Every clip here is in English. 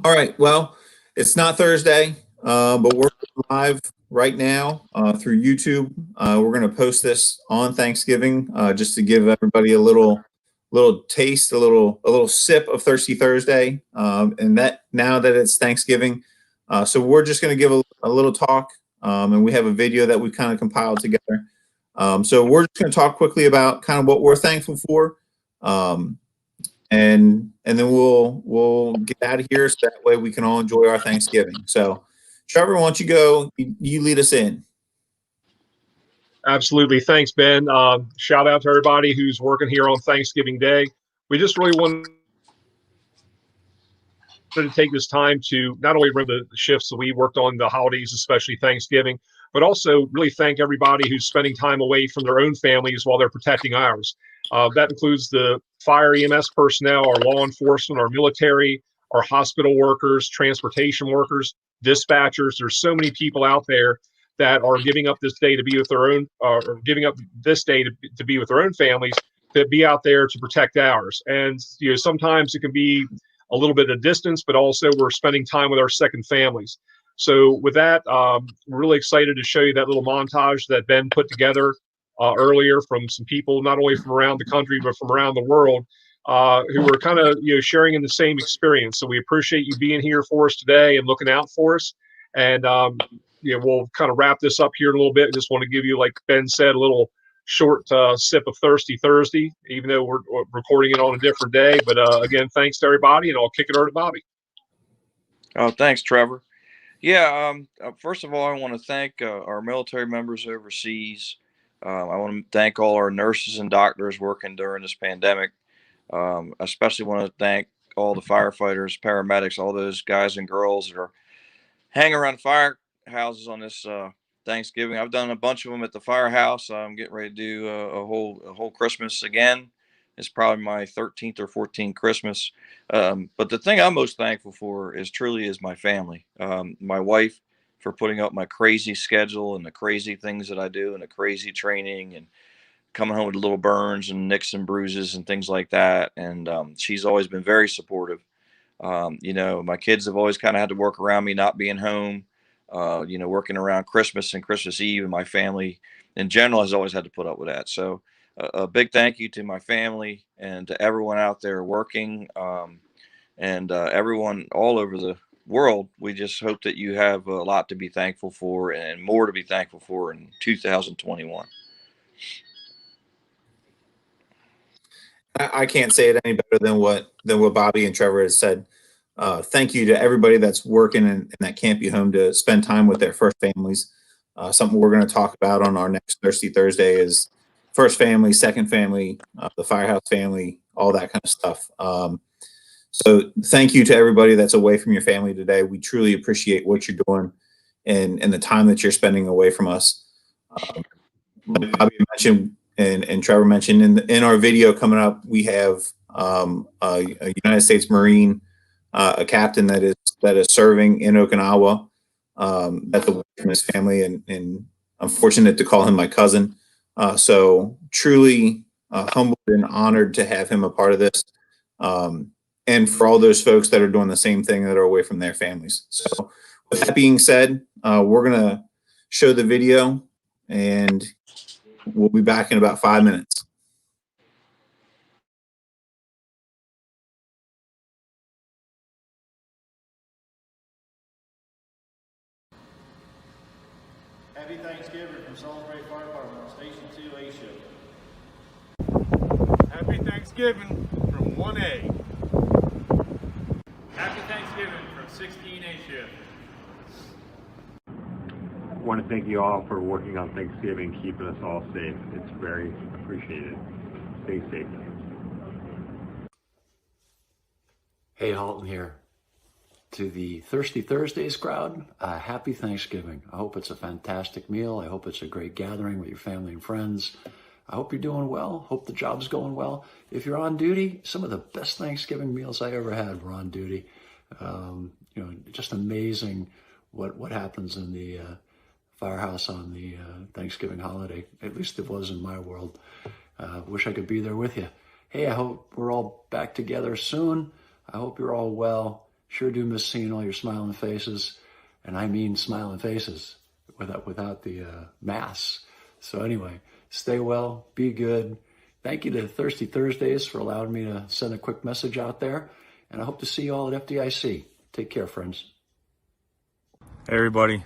All right. Well, it's not Thursday, but we're live right now through YouTube. We're going to post this on Thanksgiving just to give everybody a little taste, a little sip of Thirsty Thursday. And that now that it's Thanksgiving, so we're just going to give a little talk, and we have a video that we kind of compiled together. So we're just going to talk quickly about kind of what we're thankful for. And then we'll get out of here so that way we can all enjoy our Thanksgiving. So, Trevor, why don't you go? You lead us in. Absolutely. Thanks, Ben. Shout out to everybody who's working here on Thanksgiving Day. We just really wanted to take this time to not only run the shifts that we worked on the holidays, especially Thanksgiving, but also really thank everybody who's spending time away from their own families while they're protecting ours. That includes the fire EMS personnel, our law enforcement, our military, our hospital workers, transportation workers, dispatchers. There's so many people out there that are giving up this day to be with their own, or giving up this day to be with their own families, to be out there to protect ours. And sometimes it can be a little bit of distance, but also we're spending time with our second families. So with that, we're really excited to show you that little montage that Ben put together earlier from some people, not only from around the country, but from around the world, who were kind of sharing in the same experience. So we appreciate you being here for us today and looking out for us. And we'll kind of wrap this up here in a little bit. I just want to give you, like Ben said, a little short sip of Thirsty Thursday, even though we're recording it on a different day. But again, thanks to everybody, and I'll kick it over to Bobby. Oh, thanks, Trevor. Yeah, first of all, I want to thank our military members overseas. I want to thank all our nurses and doctors working during this pandemic. I especially want to thank all the firefighters, paramedics, all those guys and girls that are hanging around firehouses on this Thanksgiving. I've done a bunch of them at the firehouse. I'm getting ready to do a whole Christmas again. It's probably my 13th or 14th Christmas. But the thing I'm most thankful for is my family. My wife for putting up my crazy schedule and the crazy things that I do and the crazy training and coming home with little burns and nicks and bruises and things like that. And she's always been very supportive. My kids have always kind of had to work around me not being home, working around Christmas and Christmas Eve, and my family in general has always had to put up with that. So a big thank you to my family and to everyone out there working, and everyone all over the world. We just hope that you have a lot to be thankful for and more to be thankful for in 2021. I can't say it any better than what Bobby and Trevor has said. Thank you to everybody that's working and that can't be home to spend time with their first families. Something we're going to talk about on our next Thirsty Thursday is first family, second family, the firehouse family, all that kind of stuff. So thank you to everybody that's away from your family today. We truly appreciate what you're doing and the time that you're spending away from us. Like Bobby mentioned and Trevor mentioned in our video coming up, we have a United States Marine, a captain that is serving in Okinawa, that's away from his family, and I'm fortunate to call him my cousin. So truly humbled and honored to have him a part of this. And for all those folks that are doing the same thing that are away from their families. So with that being said, we're going to show the video and we'll be back in about 5 minutes. Happy Thanksgiving from Celebrate Fire Department, Station 2A shift. Happy Thanksgiving from 1A. Happy Thanksgiving from 16A shift. I want to thank you all for working on Thanksgiving, keeping us all safe. It's very appreciated. Stay safe. Hey, Halton here. To the Thirsty Thursdays crowd, happy Thanksgiving. I hope it's a fantastic meal. I hope it's a great gathering with your family and friends. I hope you're doing well. Hope the job's going well. If you're on duty, some of the best Thanksgiving meals I ever had were on duty. Just amazing what happens in the firehouse on the Thanksgiving holiday. At least it was in my world. Wish I could be there with you. Hey, I hope we're all back together soon. I hope you're all well. Sure do miss seeing all your smiling faces. And I mean smiling faces without the masks. So anyway, stay well, be good. Thank you to Thirsty Thursdays for allowing me to send a quick message out there. And I hope to see you all at FDIC. Take care, friends. Hey everybody,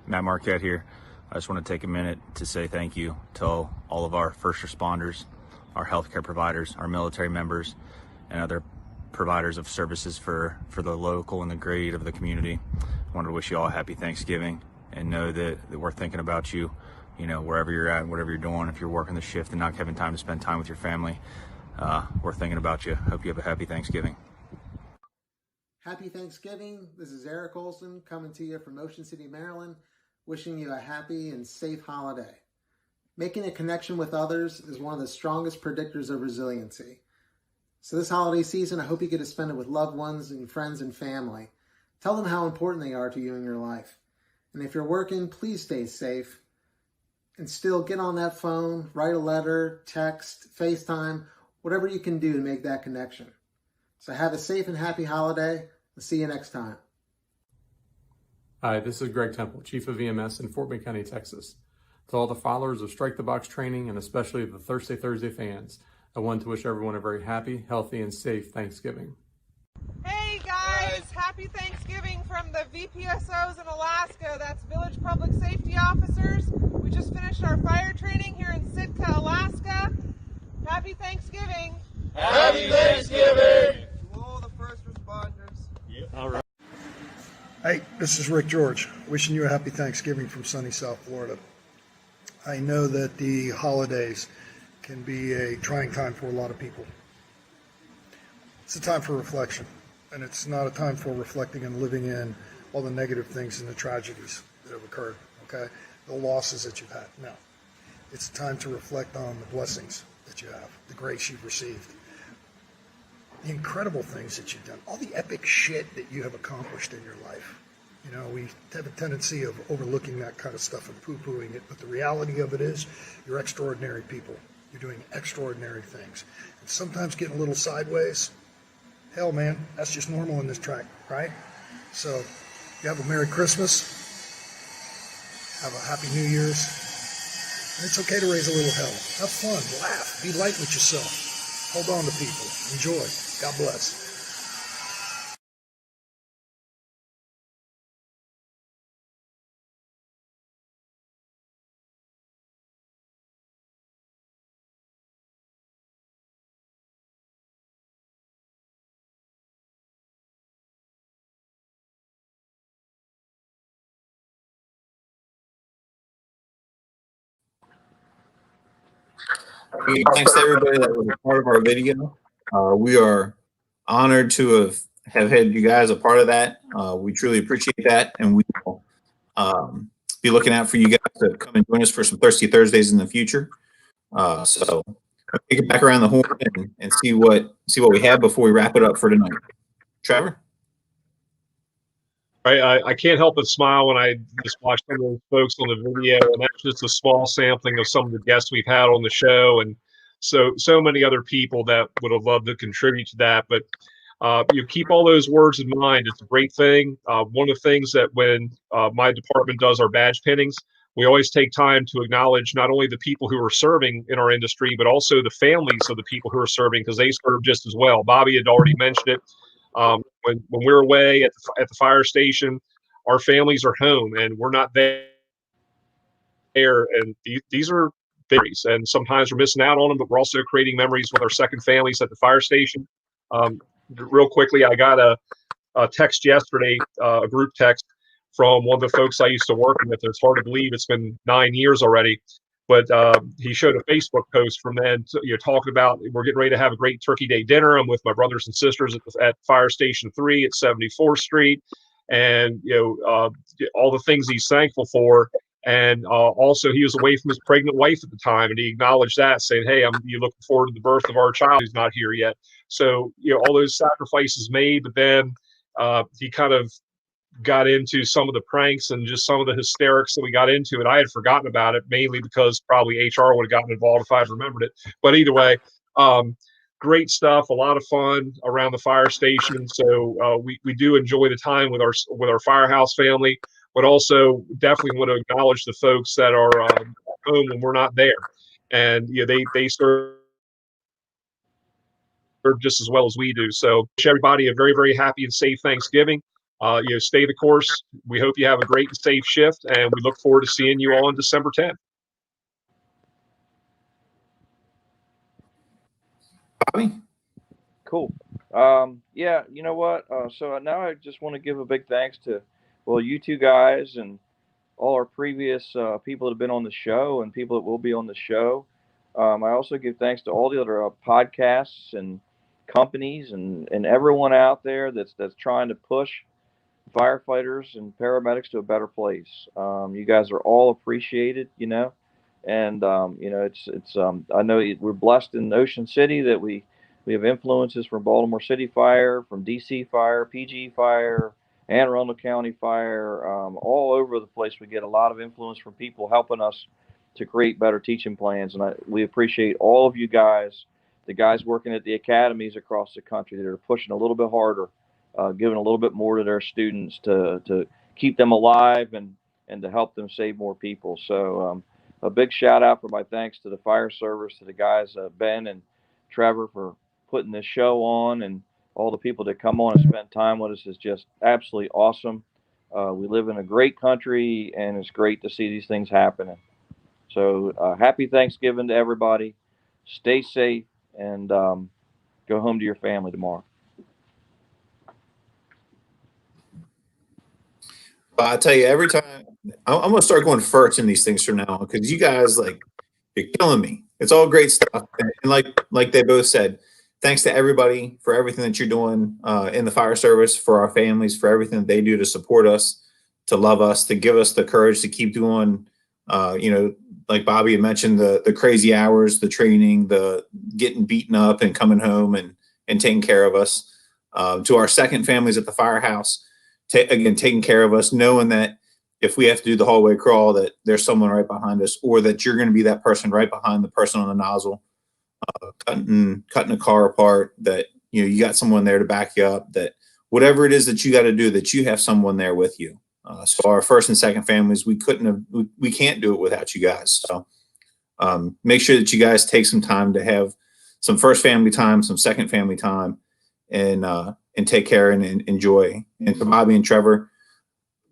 Matt Marquette here. I just want to take a minute to say thank you to all of our first responders, our healthcare providers, our military members, and other providers of services for the local and the great of the community. I wanted to wish you all a happy Thanksgiving and know that we're thinking about you, you know, wherever you're at, whatever you're doing. If you're working the shift and not having time to spend time with your family, we're thinking about you. Hope you have a happy Thanksgiving. Happy Thanksgiving. This is Eric Olson coming to you from Ocean City, Maryland, wishing you a happy and safe holiday. Making a connection with others is one of the strongest predictors of resiliency. So this holiday season, I hope you get to spend it with loved ones and friends and family. Tell them how important they are to you in your life. And if you're working, please stay safe. And still get on that phone, write a letter, text, FaceTime, whatever you can do to make that connection. So have a safe and happy holiday. We'll see you next time. Hi, this is Greg Temple, Chief of EMS in Fort Bend County, Texas. To all the followers of Strike the Box training and especially the Thirsty Thursday fans, I want to wish everyone a very happy, healthy, and safe Thanksgiving. Hey guys, happy Thanksgiving from the VPSOs in Alaska. That's Village Public Safety Officers. We just finished our fire training here in Sitka, Alaska. Happy Thanksgiving. Happy Thanksgiving! To all the first responders. Yep. All right. Hey, this is Rick George, wishing you a happy Thanksgiving from sunny South Florida. I know that the holidays can be a trying time for a lot of people. It's a time for reflection, and it's not a time for reflecting and living in all the negative things and the tragedies that have occurred, okay? The losses that you've had. No. It's a time to reflect on the blessings that you have, the grace you've received, the incredible things that you've done, all the epic shit that you have accomplished in your life. You know, we have a tendency of overlooking that kind of stuff and poo-pooing it, but the reality of it is you're extraordinary people. You're doing extraordinary things. And sometimes getting a little sideways, hell man, that's just normal in this track, right? So you have a Merry Christmas, have a Happy New Year's, and it's okay to raise a little hell. Have fun, laugh, be light with yourself, hold on to people, enjoy. God bless. Thanks to everybody that was a part of our video. We are honored to have had you guys a part of that. We truly appreciate that, and we will be looking out for you guys to come and join us for some Thirsty Thursdays in the future. So take it back around the horn and see what we have before we wrap it up for tonight. Trevor? I can't help but smile when I just watch some of those folks on the video, and that's just a small sampling of some of the guests we've had on the show, and so many other people that would have loved to contribute to that. But you keep all those words in mind. It's a great thing. One of the things that when my department does our badge pinnings, we always take time to acknowledge not only the people who are serving in our industry, but also the families of the people who are serving, because they serve just as well. Bobby had already mentioned it. When we're away at the fire station, our families are home and we're not there. And these are memories, and sometimes we're missing out on them, but we're also creating memories with our second families at the fire station. Real quickly, I got a text yesterday, a group text from one of the folks I used to work with. It's hard to believe it's been 9 years already. But he showed a Facebook post from then, talking about we're getting ready to have a great Turkey Day dinner. I'm with my brothers and sisters at Fire Station 3 at 74th Street, and all the things he's thankful for. And also, he was away from his pregnant wife at the time, and he acknowledged that, saying, "Hey, you looking forward to the birth of our child who's not here yet." So all those sacrifices made, but then he kind of got into some of the pranks and just some of the hysterics that we got into, and I had forgotten about it, mainly because probably HR would have gotten involved if I had remembered it. But either way, great stuff, a lot of fun around the fire station. So we do enjoy the time with our firehouse family, but also definitely want to acknowledge the folks that are home when we're not there. And they serve just as well as we do. So wish everybody a very, very happy and safe Thanksgiving. Stay the course. We hope you have a great and safe shift, and we look forward to seeing you all on December 10th. Bobby? Cool. Yeah, you know what? So now I just want to give a big thanks to, well, you two guys and all our previous people that have been on the show and people that will be on the show. I also give thanks to all the other podcasts and companies and everyone out there that's trying to push firefighters and paramedics to a better place. You guys are all appreciated, and it's I know we're blessed in Ocean City that we have influences from Baltimore City Fire, from DC Fire, PG Fire, Anne Arundel County Fire, all over the place. We get a lot of influence from people helping us to create better teaching plans, and we appreciate all of you guys, the guys working at the academies across the country that are pushing a little bit harder, giving a little bit more to their students to keep them alive and to help them save more people. So a big shout out for my thanks to the fire service, to the guys, Ben and Trevor, for putting this show on, and all the people that come on and spend time with us is just absolutely awesome. We live in a great country, and it's great to see these things happening. So happy Thanksgiving to everybody. Stay safe, and go home to your family tomorrow. I tell you, every time I'm gonna start going first in these things from now on, because you guys, you're killing me. It's all great stuff, and like they both said, thanks to everybody for everything that you're doing in the fire service, for our families, for everything that they do to support us, to love us, to give us the courage to keep doing. Like Bobby had mentioned, the crazy hours, the training, the getting beaten up and coming home and taking care of us. To our second families at the firehouse, taking care of us, knowing that if we have to do the hallway crawl, that there's someone right behind us, or that you're going to be that person right behind the person on the nozzle, cutting a car apart, that you got someone there to back you up, that whatever it is that you got to do, that you have someone there with you. So our first and second families, we can't do it without you guys. So make sure that you guys take some time to have some first family time, some second family time, and take care and enjoy. And to Bobby and Trevor,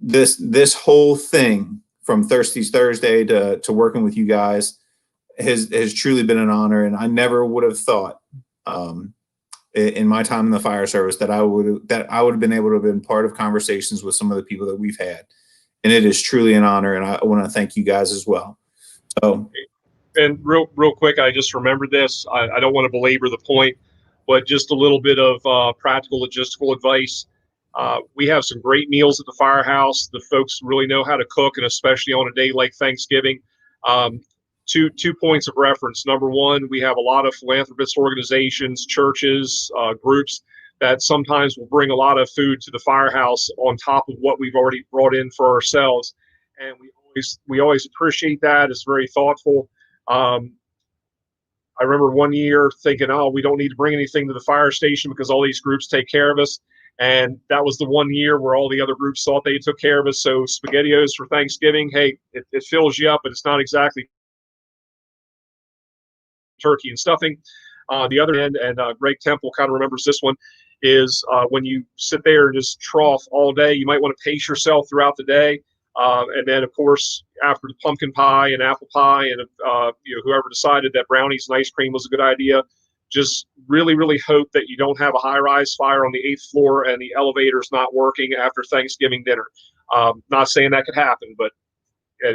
this whole thing, from Thirsty Thursday to working with you guys, has truly been an honor. And I never would have thought in my time in the fire service that I would have been able to have been part of conversations with some of the people that we've had. And it is truly an honor, and I want to thank you guys as well. So, and real quick, I just remembered this. I don't want to belabor the point, but just a little bit of practical logistical advice. We have some great meals at the firehouse. The folks really know how to cook, and especially on a day like Thanksgiving. Two points of reference. Number one, we have a lot of philanthropist organizations, churches, groups that sometimes will bring a lot of food to the firehouse on top of what we've already brought in for ourselves. And we always appreciate that. It's very thoughtful. I remember one year thinking, oh, we don't need to bring anything to the fire station because all these groups take care of us. And that was the one year where all the other groups thought they took care of us. So SpaghettiOs for Thanksgiving, hey, it fills you up, but it's not exactly turkey and stuffing. The other end, and Greg Temple kind of remembers this one, is when you sit there and just trough all day, you might want to pace yourself throughout the day. And then, of course, after the pumpkin pie and apple pie, and whoever decided that brownies and ice cream was a good idea, just really, really hope that you don't have a high-rise fire on the 8th floor and the elevator's not working after Thanksgiving dinner. Not saying that could happen, but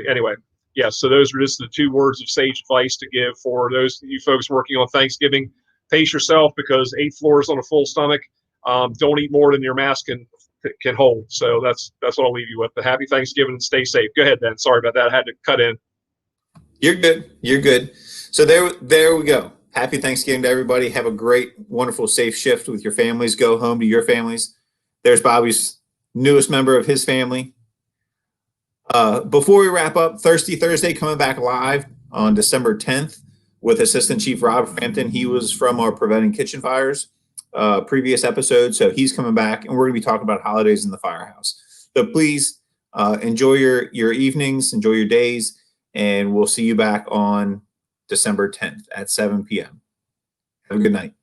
anyway. Yeah, so those are just the 2 words of sage advice to give for those of you folks working on Thanksgiving. Pace yourself, because 8th floor is on a full stomach. Don't eat more than your mask can hold. So that's what I'll leave you with. But happy Thanksgiving and stay safe. Go ahead, Ben. Sorry about that. I had to cut in. You're good. You're good. So there we go. Happy Thanksgiving to everybody. Have a great, wonderful, safe shift with your families. Go home to your families. There's Bobby's newest member of his family. Before we wrap up, Thirsty Thursday coming back live on December 10th. with Assistant Chief Rob Frampton. He was from our Preventing Kitchen Fires previous episode, so he's coming back, and we're going to be talking about holidays in the firehouse. So please enjoy your evenings, enjoy your days, and we'll see you back on December 10th at 7 p.m. Have a good night.